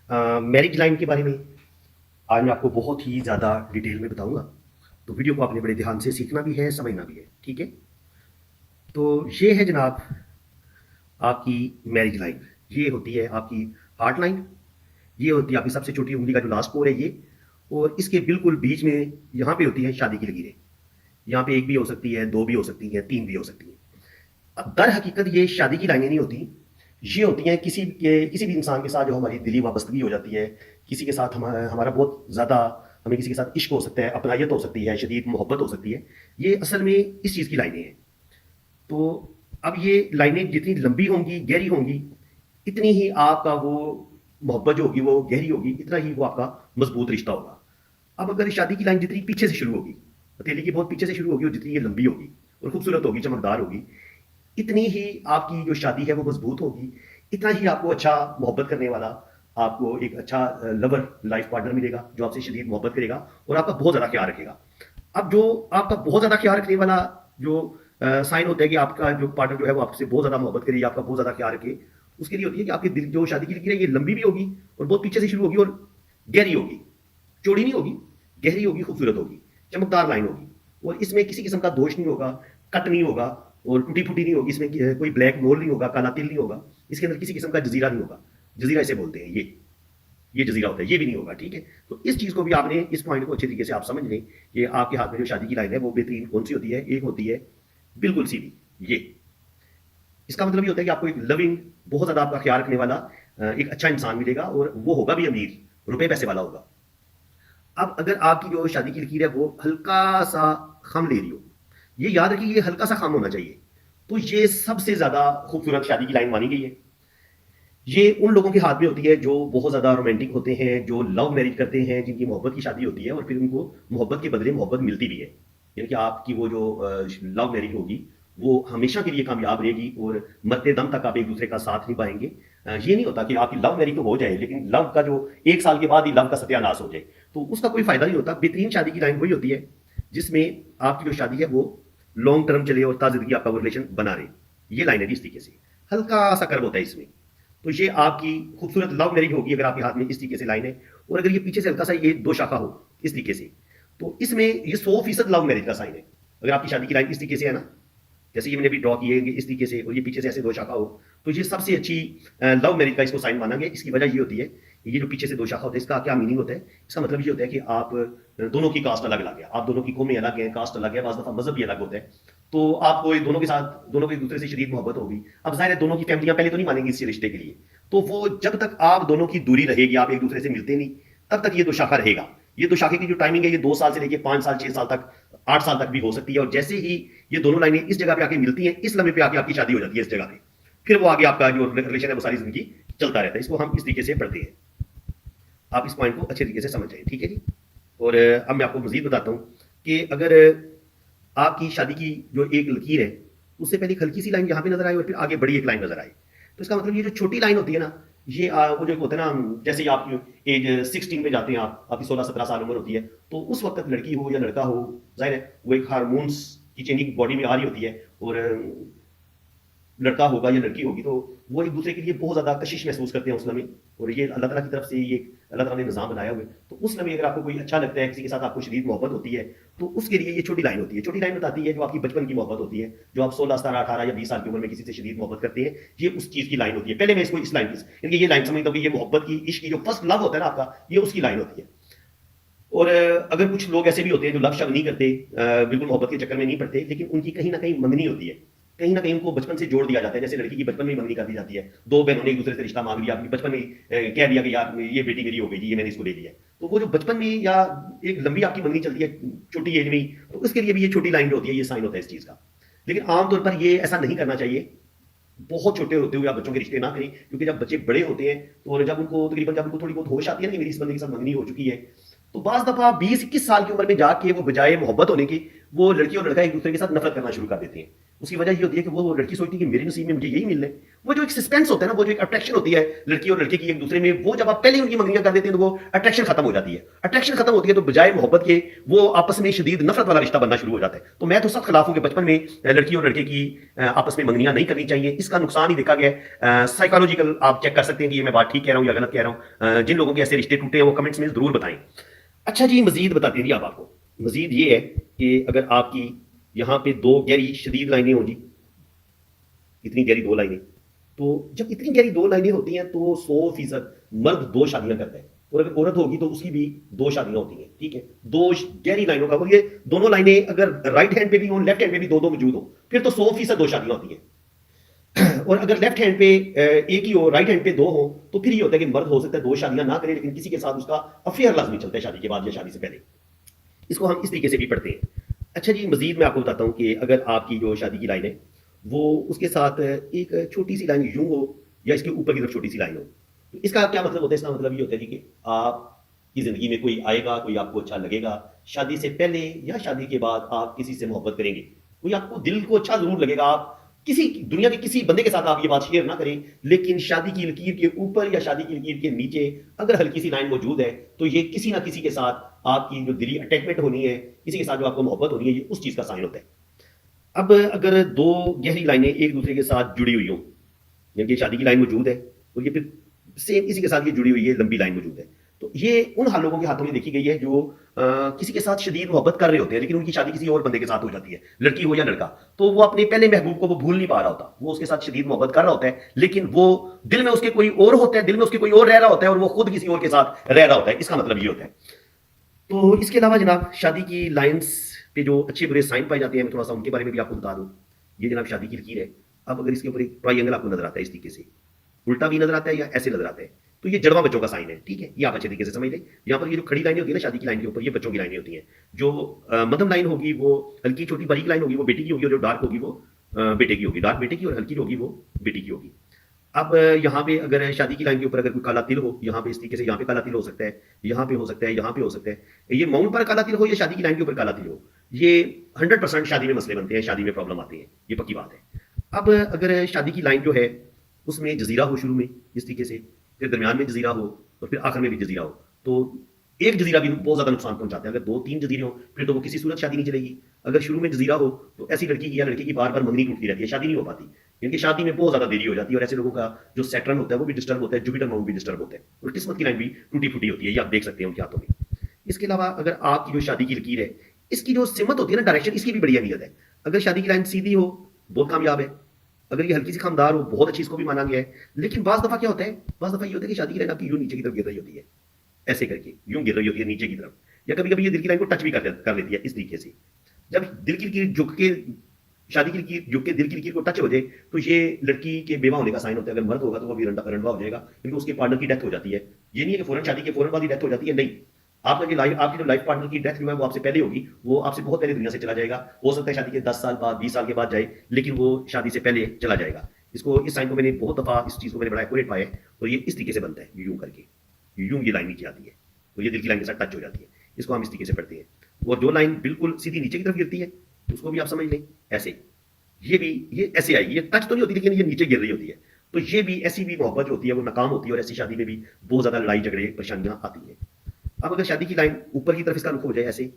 Marriage line के बारे में आज मैं आपको बहुत ही ज़्यादा डिटेल में बताऊंगा। तो वीडियो को आपने बड़े ध्यान से सीखना भी है, समझना भी है, ठीक है। तो ये है जनाब आपकी मैरिज लाइन। ये होती है आपकी हार्ट लाइन। ये होती है आपकी सबसे छोटी उंगली का जो लास्ट पोर है ये। और इसके बिल्कुल बीच में यहाँ पे होती है शादी की लकीरें। यहाँ पे एक भी हो सकती है, दो भी हो सकती है, तीन भी हो सकती है। अब दर हकीकत ये शादी की लाइनें नहीं होती। ये होती हैं किसी भी इंसान के साथ जो हमारी दिली वाबस्तगी हो जाती है। किसी के साथ हमारा बहुत ज़्यादा, हमें किसी के साथ इश्क हो सकता है, अपनायत हो सकती है, शदीद मोहब्बत हो सकती है। ये असल में इस चीज़ की लाइनें हैं। तो अब ये लाइनें जितनी लंबी होंगी, गहरी होंगी, इतनी ही आपका वो मोहब्बत जो होगी वो गहरी होगी, इतना ही वो आपका मजबूत रिश्ता होगा। अब अगर शादी की लाइन जितनी पीछे से शुरू होगी, हथेली की बहुत पीछे से शुरू होगी, और जितनी ये लंबी होगी और खूबसूरत होगी, चमकदार होगी, इतनी ही आपकी जो शादी है वो मजबूत होगी। इतना ही आपको अच्छा मोहब्बत करने वाला, आपको एक अच्छा लवर लाइफ पार्टनर मिलेगा जो आपसे शदीद मोहब्बत करेगा और आपका बहुत ज़्यादा ख्याल रखेगा। अब जो आपका बहुत ज़्यादा ख्याल रखने वाला जो साइन होता है कि आपका जो पार्टनर जो है वो आपसे बहुत ज़्यादा मोहब्बत करे या आपका बहुत ज़्यादा ख्याल रखे, उसके लिए होती है कि आपकी दिल जो शादी की लकीर है ये लंबी भी होगी और बहुत पीछे से शुरू होगी और गहरी होगी। चौड़ी नहीं होगी, गहरी होगी, खूबसूरत होगी, चमकदार लाइन होगी। और इसमें किसी किस्म का दोष नहीं होगा, कट नहीं होगा और टूटी फूटी नहीं होगी। इसमें कोई ब्लैक मोल नहीं होगा, काला तिल नहीं होगा। इसके अंदर किसी किस्म का जजीरा नहीं होगा। जजीरा इसे बोलते हैं, ये जजीरा होता है, ये भी नहीं होगा, ठीक है। तो इस चीज को भी आपने, इस पॉइंट को अच्छे तरीके से आप समझ लें कि आपके हाथ में जो शादी की लाइन है वो बेहतरीन कौन सी होती है। एक होती है बिल्कुल सीधी, ये। इसका मतलब ये होता है कि आपको एक लविंग, बहुत ज्यादा आपका ख्याल रखने वाला एक अच्छा इंसान मिलेगा और वो होगा भी अमीर, रुपए पैसे वाला होगा। अब अगर आपकी जो शादी की लकीर है वो हल्का सा खम ले रही हो, ये याद रखिए ये हल्का सा खम होना चाहिए। तो ये सबसे ज्यादा खूबसूरत शादी की लाइन मानी गई है। ये उन लोगों के हाथ में होती है जो बहुत ज्यादा रोमांटिक होते हैं, जो लव मैरिज करते हैं, जिनकी मोहब्बत की शादी होती है और फिर उनको मोहब्बत के बदले मोहब्बत मिलती भी है। यानी कि आपकी वो जो लव मैरिज होगी वो हमेशा के लिए कामयाब रहेगी और मरते दम तक आप एक दूसरे का साथ नहीं पाएंगे। ये नहीं होता कि आपकी लव मैरिज तो हो जाए लेकिन लव का जो एक साल के बाद ही लव का सत्यानाश हो जाए, तो उसका कोई फायदा नहीं होता। बेहतरीन शादी की लाइन वही होती है जिसमें आपकी जो शादी है वो लॉन्ग टर्म चले और ताजगी आपका वो रिलेशन बना रहे। ये लाइन है इस तरीके से, हल्का सा कर्व होता है इसमें। तो ये आपकी खूबसूरत लव मैरिज होगी अगर आपके हाथ में इस तरीके से लाइन है। और अगर ये पीछे से हल्का सा ये दो शाखा हो इस तरीके से, तो इसमें ये 100% लव मैरिज का साइन है। अगर आपकी शादी की लाइन इस तरीके से है ना, जैसे ये मैंने भी ड्रॉ किए इस तरीके से, और ये पीछे से ऐसे दो शाखा हो, तो ये सबसे अच्छी लव मैरिज का इसको साइन माना गया। इसकी वजह ये होती है, ये जो पीछे से दो शाखा होता है इसका क्या मीनिंग होता है। इसका मतलब ये होता है कि आप दोनों की कास्ट अलग अलग है, आप दोनों की कौमें अलग है, कास्ट अलग है, बाज़ दफा मजहब भी अलग होता है। तो आपको ये दोनों के साथ, दोनों की एक दूसरे से शदीद मोहब्बत होगी। अब जाहिर है दोनों की फैमिलियां पहले तो नहीं मानेंगी इस रिश्ते के लिए, तो वो जब तक आप दोनों की दूरी रहेगी, आप एक दूसरे से मिलते नहीं, तब तक ये दो शाखा रहेगा। ये दो शाखे की जो टाइमिंग है ये 2 साल से लेके 5 साल, 6 साल तक, 8 साल तक भी हो सकती है। और जैसे ही ये दोनों लाइनें इस जगह पे आके मिलती हैं, इस लम्हे पे आके आपकी शादी हो जाती है इस जगह पे, फिर वो आगे आपका जो रिलेशन है वो सारी जिंदगी चलता रहता है। इसको हम इस तरीके से पढ़ते हैं। आप इस पॉइंट को अच्छे तरीके से समझ जाए, ठीक है जी। और अब मैं आपको मजीद बताता हूँ कि अगर आपकी शादी की जो एक लकीर है उससे पहले एक हल्की सी लाइन यहाँ पे नजर आए और फिर आगे बड़ी एक लाइन नजर आए, तो इसका मतलब ये जो छोटी लाइन होती है ना, ये वो जो होता है ना, जैसे ही आपकी एज 16 में जाते हैं, आप आपकी 16-17 साल उम्र होती है, तो उस वक्त तक लड़की हो या लड़का हो, जाहिर है वो एक हार्मोन्स की चेंजिंग बॉडी में आ रही होती है। और लड़का होगा या लड़की होगी तो वो एक दूसरे के लिए बहुत ज्यादा कशिश महसूस करते हैं उस लम्हे। और ये अल्लाह ताला की तरफ से ये अल्लाह ताला ने निजाम बनाया हुआ है। तो उस लम्हे अगर आपको कोई अच्छा लगता है, किसी के साथ आपको शदीद मोहब्बत होती है, तो उसके लिए ये छोटी लाइन होती है। छोटी लाइन बताती है जो आपकी बचपन की मोहब्बत होती है, जो आप 16, 17, 18 या 20 साल की उम्र में किसी से शदीद मोहब्बत करते हैं, ये उस चीज की लाइन होती है। पहले मैं इसको इस लाइन की, क्योंकि ये लाइन समझता हूँ कि ये मोहब्बत की, इश्क की जो फर्स्ट लव होता है ना आपका, ये उसकी लाइन होती है। और अगर कुछ लोग ऐसे भी होते हैं जो लव शव नहीं करते, बिल्कुल मोहब्बत के चक्कर में नहीं पड़ते, लेकिन उनकी कहीं ना कहीं मंगनी होती है, कहीं ना कहीं उनको बचपन से जोड़ दिया जाता है। जैसे लड़की की बचपन में ही मंगनी कर दी जाती है, दो बहनों ने एक दूसरे से रिश्ता मांग लिया, अपनी बचपन में कह दिया कि यार ये बेटी मेरी हो गई जी, ये मैंने इसको ले लिया है। तो वो जो बचपन में या एक लंबी आपकी मंगनी चलती है छोटी एज में ही, तो उसके लिए भी ये छोटी लाइन जो होती है ये साइन होता है इस चीज का। लेकिन आमतौर पर ये ऐसा नहीं करना चाहिए। बहुत छोटे होते हुए आप बच्चों के रिश्ते ना करें, क्योंकि जब बच्चे बड़े होते हैं तो जब उनको तकरीबन, जब उनको थोड़ी बहुत होश आती है ना कि मेरी इस बंदे के साथ मंगनी हो चुकी है, तो बाज दफा 20-21 साल की उम्र में जाके वो बजाय मोहब्बत होने की, वो लड़की और लड़का एक दूसरे के साथ नफरत करना शुरू कर देते हैं। उसकी वजह ये होती है कि वो लड़की सोचती है कि मेरे नसीब में मुझे यही मिलना है, वो जो एक सस्पेंस होता है ना, वो जो एक अट्रैक्शन होती है लड़की और लड़के की एक दूसरे में, वो जब आप पहले उनकी मंगनियां कर देते हैं तो वो अट्रैक्शन खत्म हो जाती है। अट्रैक्शन खत्म होती है तो बजाय मोहब्बत के वो आपस में शदीद नफरत वाला रिश्ता बनना शुरू हो जाता है। तो मैं तो सख्त खिलाफ हूं कि बचपन में लड़की और लड़के की आपस में मंगनियां नहीं करनी चाहिए। इसका नुकसान ही देखा गया। साइकोलॉजिकल आप चेक कर सकते हैं कि ये मैं बात ठीक कह रहा हूं या गलत कह रहा हूं। जिन लोगों के ऐसे रिश्ते टूटे हैं वो कमेंट्स में जरूर बताएं। अच्छा जी, मजीद बताते हैं जी आप आपको। मजीद ये है कि अगर आपकी यहाँ पे दो गहरी शदीद लाइनें हों जी, इतनी गहरी दो लाइनें, तो जब इतनी गहरी दो लाइनें होती हैं तो 100% मर्द दो शादियां करता है, और अगर औरत होगी तो उसकी भी दो शादियां होती हैं। ठीक है, दो गहरी लाइनों का, और ये दोनों लाइनें अगर राइट हैंड पे भी हो, लेफ्ट हैंड पे भी दो दो मौजूद हो, फिर तो 100% दो शादियां होती हैं। और अगर लेफ्ट हैंड पे एक ही हो, राइट हैंड पे दो हो, तो फिर ये होता है कि मर्द हो सकता है दो शादियां ना करे, लेकिन किसी के साथ उसका अफेयर लाजमी चलता है शादी के बाद या शादी से पहले। इसको हम इस तरीके से भी पढ़ते हैं। अच्छा जी, मजीद मैं आपको बताता हूं कि अगर आपकी जो शादी की लाइन है वो उसके साथ एक छोटी सी लाइन यूं हो या इसके ऊपर की तरफ छोटी सी लाइन हो, तो इसका क्या मतलब होता है? इसका मतलब ये होता है कि आपकी जिंदगी में कोई आएगा, कोई आपको अच्छा लगेगा, शादी से पहले या शादी के बाद आप किसी से मोहब्बत करेंगे, कोई आपको दिल को अच्छा जरूर लगेगा। आप किसी दुनिया के किसी बंदे के साथ आप ये बात शेयर ना करें, लेकिन शादी की लकीर के ऊपर या शादी की लकीर के नीचे अगर हल्की सी लाइन मौजूद है तो ये किसी ना किसी के साथ आपकी जो दिली अटैचमेंट होनी है, किसी के साथ जो आपको मोहब्बत होनी है, ये उस चीज का साइन होता है। अब अगर दो गहरी लाइनें एक दूसरे के साथ जुड़ी हुई हो, यानी कि शादी की लाइन मौजूद है और ये फिर सेम इसी के साथ ये जुड़ी हुई है, लंबी लाइन मौजूद है, तो ये उन हाल लोगों के हाथों में देखी गई है जो किसी के साथ शदीद मोहब्बत कर रहे होते हैं, लेकिन उनकी शादी किसी और बंदे के साथ हो जाती है, लड़की हो या लड़का। तो वो अपने पहले महबूब को वो भूल नहीं पा रहा होता, वो उसके साथ शदीद मोहब्बत कर रहा होता है, लेकिन वो दिल में उसके कोई और होता है, दिल में उसके कोई और रह रहा होता है, और वो खुद किसी और के साथ रह रहा होता है। इसका मतलब ये होता है। तो इसके अलावा जनाब, शादी की लाइंस पे जो अच्छे बुरे साइन पाए जाते हैं, मैं थोड़ा सा उनके बारे में भी आपको बता दूं। ये जनाब शादी की लकीर है। अब अगर इसके ऊपर एक ट्रायंगल आपको नजर आता है इस तरीके से, उल्टा भी नजर आता है या ऐसे नजर आता है, तो ये जड़वा बच्चों का साइन है। ठीक है, ये आप अच्छे तरीके से समझ लें। यहाँ पर ये जो खड़ी लाइनें होती है ना शादी की लाइन के ऊपर, ये बच्चों की लाइनें होती हैं। जो मध्यम लाइन होगी वो हल्की छोटी बारीक लाइन होगी, वो बेटी की होगी, और जो डार्क होगी वो बेटे की होगी। डार्क बेटे की और हल्की जो होगी वो बेटी की होगी। अब यहाँ पे अगर शादी की लाइन के ऊपर अगर कोई काला तिल हो, यहाँ पे इस तरीके से यहाँ पे काला तिल हो सकता है, यहाँ पे हो सकता है, यहाँ पे हो सकता है, ये माउंट पर काला तिल हो या शादी की लाइन के ऊपर काला तिल हो, ये 100% शादी में मसले बनते हैं, शादी में प्रॉब्लम आती है, ये पक्की बात है। अब अगर शादी की लाइन जो है उसमें जजीरा हो शुरू में इस तरीके से, फिर दरमियान में जजीरा हो और फिर आखिर में भी जजीरा हो, तो एक जजीरा भी बहुत ज्यादा नुकसान पहुंचाता है। अगर दो तीन जजीरे हो फिर तो वो किसी सूरत शादी नहीं चलेगी। अगर शुरू में जजीरा हो तो ऐसी लड़की की या लड़के की बार बार मंगनी टूटती रहती है, शादी नहीं हो पाती, क्योंकि शादी में बहुत ज्यादा देरी हो जाती है, और ऐसे लोगों का जो सैटर्न होता है वो भी डिस्टर्ब होता है, जुपिटर माउंट भी डिस्टर्ब होता है, और किस्मत की लाइन भी टूटी फूटी होती है, ये आप देख सकते हैं उनके हाथों में। इसके अलावा अगर आपकी जो शादी की लकीर है, इसकी जो सिमत होती है ना, डायरेक्शन, इसकी भी बड़ी अहमियत है। अगर शादी की लाइन सीधी हो बहुत कामयाब है, अगर ये हल्की सी खामदार हो बहुत अच्छी, इसको भी माना गया है। लेकिन बाज दफा क्या होता है, बाज दफा ये होता है कि शादी की लाइन आपकी यूं नीचे की तरफ गिर रही होती है, ऐसे करके यूं गिर रही होती है नीचे की तरफ, या कभी कभी ये दिल की लाइन को टच भी कर लेती है इस तरीके से। जब दिल की लकीर झुक के, शादी की लकीर झुक के दिल की लकीर को टच हो जाए, तो ये लड़की के बेवा होने का साइन होता है। अगर मर्द होगा तो वो भी रंडवा हो जाएगा, क्योंकि उसके पार्टनर की डेथ हो जाती है। ये नहीं है कि फौरन शादी के फौरन बाद ही डेथ हो जाती है, नहीं। आपकी जो लाइफ पार्टनर की डेथ जो है वो आपसे पहले होगी, वो आपसे बहुत पहले दुनिया से चला जाएगा। हो सकता है शादी के 10 साल बाद, 20 साल के बाद जाए, लेकिन वो शादी से पहले चला जाएगा। इसको, इस साइन को मैंने बहुत दफा, इस चीज को मैंने बड़ा एक्यूरेट पाया है, और ये इस तरीके से बनता है, यूं करके, यूं ये लाइन नीचे आती है, तो ये दिल की लाइन के साथ टच हो जाती है। इसको हम इस तरीके से पढ़ते हैं। और जो लाइन बिल्कुल सीधी नीचे की तरफ गिरती है उसको भी आप समझ लें ऐसे, ये ऐसे आएगी, ये टच तो नहीं होती लेकिन ये नीचे गिर रही होती है। तो ये भी, ऐसी भी मोहब्बत जो होती है वो नाकाम होती है, और ऐसी शादी में भी बहुत ज्यादा लड़ाई झगड़े परेशानियां आती है। अब अगर शादी की लाइन ऊपर की तरफ इसका रुख हो जाए, ऐसे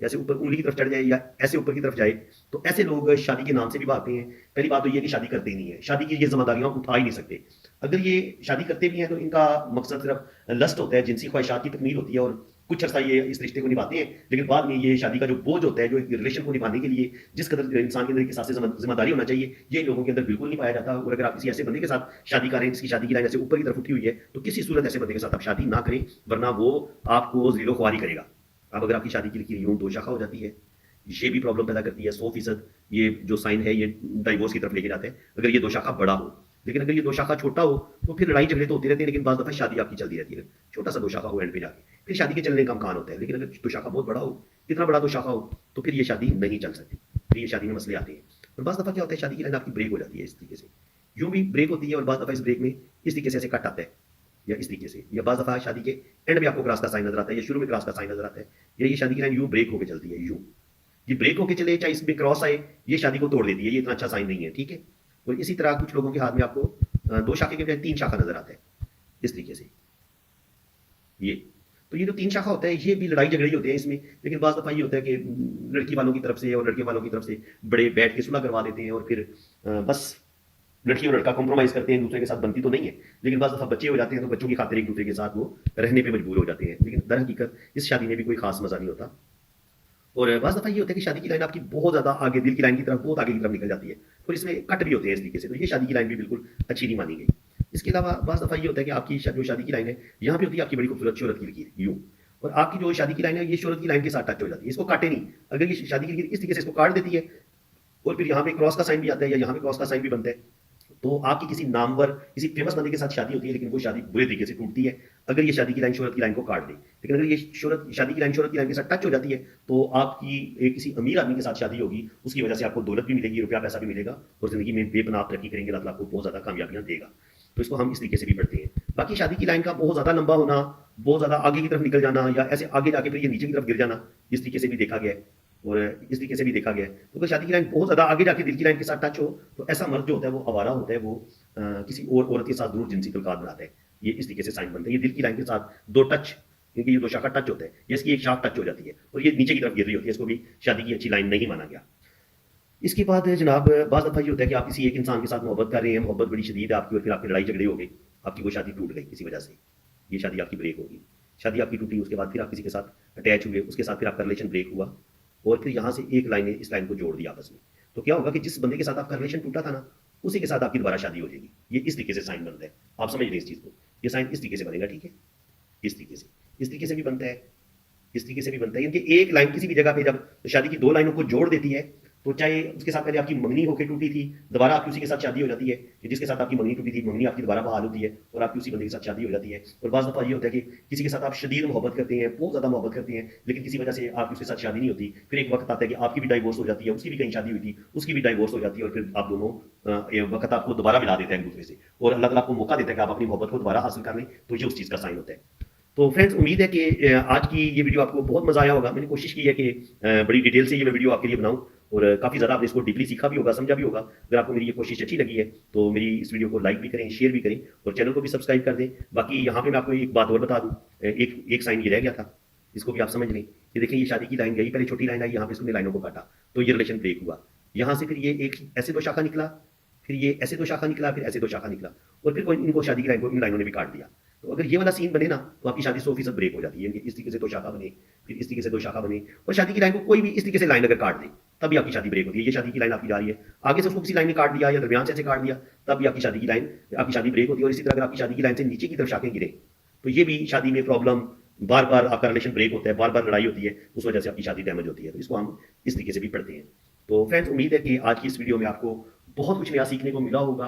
ऐसे ऊपर उंगली की तरफ चढ़ जाए, या ऐसे ऊपर की तरफ जाए, तो ऐसे लोग शादी के नाम से भी भागते हैं। पहली बात तो ये कि शादी करते ही नहीं है, शादी की ये जिम्मेदारियां उठा ही नहीं सकते। अगर ये शादी करते भी हैं तो इनका मकसद सिर्फ लस्ट होता है, जिनसी ख्वाहिशात की तकमील होती है, और कुछ अर्सा ये इस रिश्ते को निभाते हैं, लेकिन बाद में ये शादी का जो बोझ होता है, जो एक रिलेशन को निभाने के लिए जिस कदर इंसान के अंदर एक हिसाब से जिम्मेदारी होना चाहिए, ये इन लोगों के अंदर बिल्कुल नहीं पाया जाता। और अगर आप किसी ऐसे बंदे के साथ शादी करें जिसकी शादी की लाइन ऐसे ऊपर की तरफ उठी हुई है, तो किसी सूरत ऐसे बंदे के साथ आप शादी ना करें, वरना वो आपको ज़िलो ख्वारी करेगा। अब अगर आपकी शादी की लकीर यूं दो शाखा हो जाती है, ये भी प्रॉब्लम पैदा करती है। 100% ये जो साइन है ये डाइवोर्स की तरफ लेके जाते हैं, अगर ये दो शाखा बड़ा हो। लेकिन अगर ये दो शाखा छोटा हो तो फिर लड़ाई झगड़े तो होते रहते हैं, लेकिन बाद दफा शादी आपकी चलती रहती है। छोटा सा दो शाखा हो एंड पे जाके, फिर शादी के चलने का अमकान होता है। लेकिन अगर दो शाखा बहुत बड़ा हो, कितना बड़ा दो शाखा हो, तो फिर ये शादी नहीं चल सकती, फिर ये शादी में मसले आते हैं। और बाद दफा क्या होता है, शादी की लाइन आपकी ब्रेक हो जाती है इस तरीके से, यूं भी ब्रेक होती है, और बाद दफा इस ब्रेक में इस तरीके से ऐसे कट आता है, या इस तरीके से, या बाद दफा शादी के एंड में आपको क्रॉस का साइन नजर आता है, या शुरू में क्रॉस का साइन नजर आता है, या ये शादी की लाइन यूं ब्रेक होकर चलती है, यूं ये ब्रेक होके चले, चाहे इसमें क्रॉस आए, ये शादी को तोड़ देती है, ये इतना अच्छा साइन नहीं है। ठीक है, और इसी तरह कुछ लोगों के हाथ में आपको 2 शाखे के बजाय 3 शाखा नजर आता है, इस तरीके से। ये तो ये जो 3 शाखा होता है, ये भी लड़ाई झगड़े ही होते हैं इसमें। लेकिन बाज़ दफ़ा ये होता है कि लड़की वालों की तरफ से और लड़के वालों की तरफ से बड़े बैठ के सुलह करवा देते हैं, और फिर बस लड़की और लड़का कॉम्प्रोमाइज़ करते हैं, एक दूसरे के साथ बनती तो नहीं है। लेकिन बाज़ दफ़ा बच्चे हो जाते हैं, तो बच्चों की खातिर एक दूसरे के साथ वो रहने पे मजबूर हो जाते हैं। लेकिन दर हकीकत इस शादी में भी कोई ख़ास मज़ा नहीं होता। और बाज़ दफ़ा ये होता है कि शादी की लाइन आपकी बहुत ज़्यादा आगे, दिल की लाइन की तरफ, बहुत आगे की तरफ निकल जाती है, और इसमें कट भी होते हैं इस तरीके से। तो ये शादी की लाइन भी बिल्कुल अच्छी नहीं मानी गई। इसके अलावा बाज़ दफ़ा ये होता है कि आपकी जो शादी की लाइन है, यहाँ पे होती है आपकी बड़ी खूबसूरत शोहरत की लकीर, यूँ। और आपकी जो शादी की लाइन है, ये शोहरत की लाइन के साथ टच हो जाती है, इसको काटे नहीं। अगर ये शादी की लकीर इस तरीके से इसको काट देती है, और फिर यहाँ पे क्रॉस का साइन भी आता है, या यहाँ पे क्रॉस का साइन भी बनता है, तो आपकी किसी नामवर, किसी फेमस बंदे के साथ शादी होती है, लेकिन वो शादी बुरे तरीके से टूटती है अगर ये शादी की लाइन शोहरत की लाइन को काट दे। लेकिन अगर ये शादी की लाइन शोहरत की लाइन के साथ टच हो जाती है, तो आपकी किसी अमीर आदमी के साथ शादी होगी, उसकी वजह से आपको दौलत भी मिलेगी, रुपया पैसा भी मिलेगा, और जिंदगी में बेपनाह तरक्की करेंगे, अल्लाह ताला आपको बहुत ज्यादा कामयाबियां देगा। तो इसको हम इस तरीके से भी पढ़ते हैं। बाकी शादी की लाइन का बहुत ज्यादा लंबा होना, बहुत ज्यादा आगे की तरफ निकल जाना, या ऐसे आगे जाके फिर ये नीचे की तरफ गिर जाना, इस तरीके से भी देखा गया है, और इस तरीके से भी देखा गया है। तो अगर शादी की लाइन बहुत ज्यादा आगे जाके दिल की लाइन के साथ टच हो, तो ऐसा मर्द जो होता है वो आवारा होता है, वो किसी और औरत के साथ जरूर जिनसी तल्कात बनाता है। ये इस तरीके से साइन बनता है। ये दिल की लाइन के साथ दो टच, क्योंकि ये दो शाखा टच होता है, ये इसकी एक शाख टच हो जाती है, और ये नीचे की तरफ गिर रही होती है, इसको भी शादी की अच्छी लाइन नहीं माना गया। इसके बाद जनाब बाज़ दफ़ा ये होता है कि आप किसी एक इंसान के साथ मोहब्बत कर रहे हैं, मोहब्बत बड़ी शदीद है आपकी, और फिर आपकी लड़ाई झगड़े हो गई, आपकी वो शादी टूट गई किसी वजह से, ये शादी आपकी ब्रेक होगी। शादी आपकी टूटी, उसके बाद फिर आप किसी के साथ अटैच हुए, उसके साथ फिर आपका रिलेशन ब्रेक हुआ, और फिर यहाँ से एक लाइन ने इस लाइन को जोड़ दिया आपस में। तो क्या होगा कि जिस बंदे के साथ आपका रिलेशन टूटा था ना, उसी के साथ आपकी दोबारा शादी हो जाएगी। ये इस तरीके से साइन बनता है, आप समझ रहे हैं इस चीज़ को। ये साइन इस तरीके से बनेगा, ठीक है, इस तरीके से, इस तरीके से भी बनता है, इस तरीके से भी बनता है। इनकी एक लाइन किसी भी जगह पे जब शादी की दो लाइनों को जोड़ देती है, तो चाहे उसके साथ पहले आपकी मंगनी होकर टूटी थी, दोबारा आपकी उसी के साथ शादी हो जाती है, कि जिसके साथ आपकी मंगनी टूटी थी, मंगनी आपकी दोबारा बहाल होती है, और आपकी उसी बंदे के साथ शादी हो जाती है। और बाज़ दफ़ा ये होता है कि किसी के साथ आप शदीद मोहब्बत करते हैं, बहुत ज़्यादा मोहब्बत करते हैं, लेकिन किसी वजह से आपकी उसके साथ शादी नहीं होती। फिर एक वक्त आता है कि आपकी भी डाइवोर्स हो जाती है, उसकी भी कहीं शादी हुई थी, उसकी भी डाइवोर्स हो जाती है, और फिर आप दोनों वक्त आपको दोबारा मिला देते हैं एक दूसरे से, और अल्लाह ताला आपको मौका देता है कि आप अपनी मोहब्बत को दोबारा हासिल कर लें। तो ये उस चीज़ का साइन होता है। तो फ्रेंड्स, उम्मीद है कि आज की ये वीडियो आपको बहुत मजा आया होगा। मैंने कोशिश की है कि बड़ी डिटेल से ये मैं वीडियो आपके लिए बनाऊं, और काफ़ी ज़्यादा आपने इसको डीपली सीखा भी होगा, समझा भी होगा। अगर आपको मेरी ये कोशिश अच्छी लगी है, तो मेरी इस वीडियो को लाइक भी करें, शेयर भी करें, और चैनल को भी सब्सक्राइब कर दें। बाकी यहाँ पे मैं आपको एक बात और बता दूँ, एक एक साइन ये रह गया था, इसको भी आप समझ लें। ये देखें, ये शादी की लाइन गई, पहले छोटी लाइन आई, यहाँ पे इसने लाइनों को काटा, तो ये रिलेशन ब्रेक हुआ। यहाँ से फिर ये एक ऐसे दो शाखा निकला, फिर ये ऐसे दो शाखा निकला, फिर ऐसे दो शाखा निकला, और फिर इनको शादी की लाइन को इन लाइनों ने भी काट दिया। तो अगर ये वाला सीन बने ना, तो आपकी शादी 100% ब्रेक हो जाती है। इस तरीके से दो शाखा बने, फिर इस तरीके से दो शाखा बने, और शादी की लाइन को कोई भी इस तरीके से लाइन अगर काट दे, तब भी आपकी शादी ब्रेक होती है। ये शादी की लाइन आपकी जा रही है, आगे से उसको किसी लाइन ने काट दिया, या दरमियान से ऐसे काट दिया, तब भी आपकी शादी की लाइन, आपकी शादी ब्रेक होती है। और इसी तरह अगर आपकी शादी की लाइन से नीचे की तरफ शाखें गिरे, तो ये भी शादी में प्रॉब्लम, बार बार आपका रिलेशन ब्रेक होता है, बार बार लड़ाई होती है, उस वजह से आपकी शादी डैमेज होती है। तो इसको हम इस तरीके से भी पढ़ते हैं। तो फ्रेंड्स, उम्मीद है कि आज की इस वीडियो में आपको बहुत कुछ नया सीखने को मिला होगा।